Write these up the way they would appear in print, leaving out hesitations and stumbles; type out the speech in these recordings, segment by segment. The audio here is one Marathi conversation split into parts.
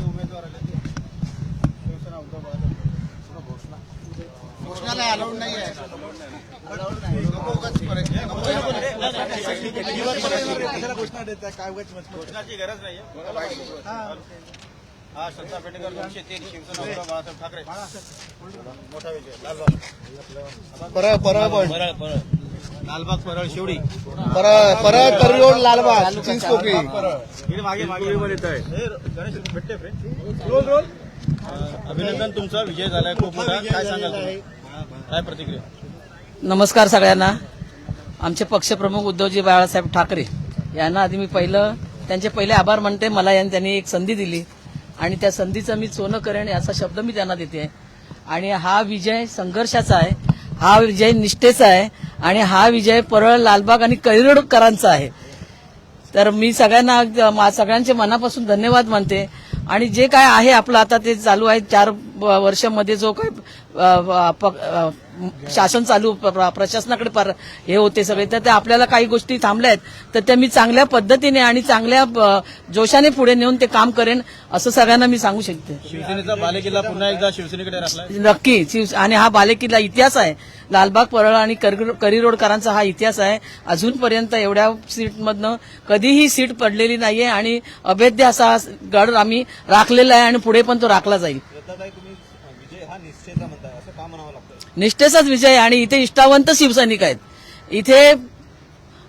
उमेदवार आले शिवसेना उद्धव घोषणाला अलाउड नाही आहे. घोषणा देत आहे काय घोषणाची गरज नाही. हा श्रद्धा पेटेकर 203 शिवसेना उद्धव बाळासाहेब ठाकरे मोठा विजय. लालबाग परळ शिवडी परळ तरियोड लालबाग चिंचपोकळी मागे मागे येत आहे. गणेश भेटते रोल रोल. अभिनंदन, तुमचा विजय झालाय खूप मोठा. काय सांगाल, काय प्रतिक्रिया? नमस्कार सगळ्यांना. आमचे पक्षप्रमुख उद्धवजी बाळासाहेब ठाकरे यांना आधी मी त्यांचे पहिले आभार मानते. मला त्यांनी एक संधी दिली आणि त्या संधीचं मी सोनं करेन याचा शब्द मी त्यांना देते. आणि हा विजय संघर्षाचा आहे, हा विजय निष्ठेचा आहे आणि हा विजय परळ, लालबाग आणि करिरोडकरांचा आहे. तर मी सगळ्यांचे मनापासून धन्यवाद मानते. आणि जे काय आहे आपलं आता ते चालू आहे 4 वर्षामध्ये जो काय शासन चालू प्रशासनाकडे हे होते सगळे, तर ते आपल्याला काही गोष्टी थांबल्या आहेत तर त्या मी चांगल्या पद्धतीने आणि चांगल्या जोशाने पुढे नेऊन ते काम करेन असं सगळ्यांना मी सांगू शकते. शिवसेनेचा बालेकिल्ला पुन्हा एकदा शिवसेनेकडे राखला नक्की. आणि हा बालेकिल्ला इतिहास आहे. लालबाग, परळ आणि करिरोडकरांचा हा इतिहास आहे. अजूनपर्यंत एवढ्या सीटमधनं कधीही सीट पडलेली नाहीये आणि अभेद्य असा गड आम्ही राखलेला आहे आणि पुढे पण तो राखला जाईल. विजय हा निश्चयचा म्हणताय, असं का म्हणावं लागतं? निष्ठेचाच विजय. आणि इथे निष्ठावंत शिवसैनिक आहेत. इथे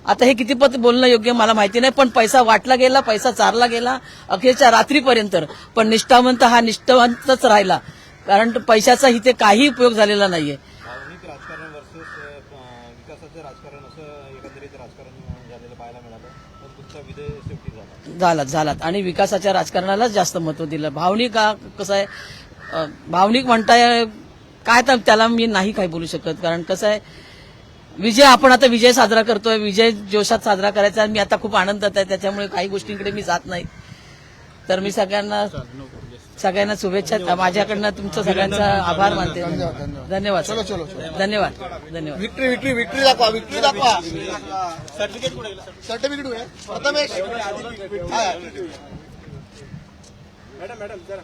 आता हे किती पत बोलणं योग्य मला माहिती नाही, पण पैसा वाटला गेला, पैसा चारला गेला अखेरच्या रात्रीपर्यंत, पण निष्ठावंत हा निष्ठावंतच राहिला. कारण पैशाचा इथे काही उपयोग झालेला नाहीये. भावनिक राजकारण वर्सेस विकासाचं राजकारण असं एकंदरीत राजकारण झालेलं पाहायला मिळालं. पण तुमचा विजय शेवटी झाला आणि विकासाच्या राजकारणालाच जास्त महत्व दिलं. भावनिक कसं आहे, भावनिक म्हणताय काय, तर त्याला मी नाही काही बोलू शकत. कारण कसं आहे, विजय आपण आता विजय साजरा करतोय, विजय जोशात साजरा करायचा. मी आता खूप आनंदात आहे, त्याच्यामुळे काही गोष्टींकडे मी जात नाही. तर मी सगळ्यांना शुभेच्छा. माझ्याकडनं तुमचं सगळ्यांचा आभार मानते. धन्यवाद. धन्यवाद. विक्ट्री दाखवा. सर्टिफिकेट प्रथमेश मॅडम जरा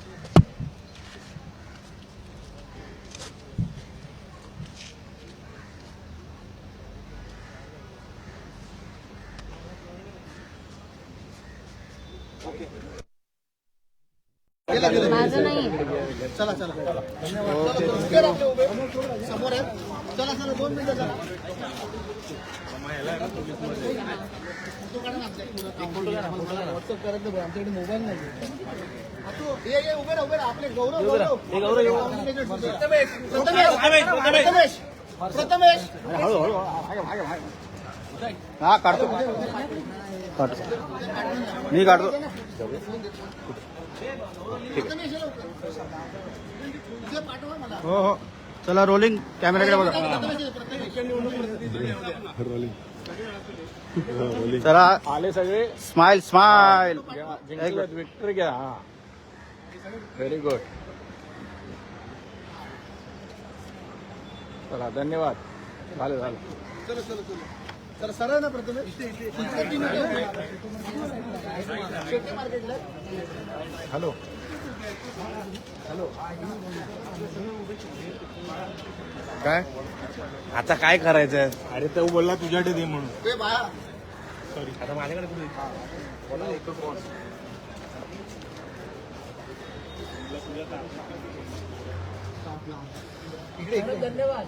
माझं नाही. चला समोर आहे. चला 2 मिनिटं चला. आमच्याकडे मोबाईल नाही. उभे राहा आपले गौरव. प्रथमेश हा काढतो मी काढतो. हो चला रोलिंग. कॅमेराकडे बघा. चला आले सगळे. स्माइल विक्ट्री घ्या. हा व्हेरी गुड. चला धन्यवाद. झालं चला सरळ ना प्रथम. हॅलो काय आता काय करायचं? अरे तो बोलला तुझ्याकडे दे म्हणून. सॉरी आता माझ्याकडे कुठे धन्यवाद.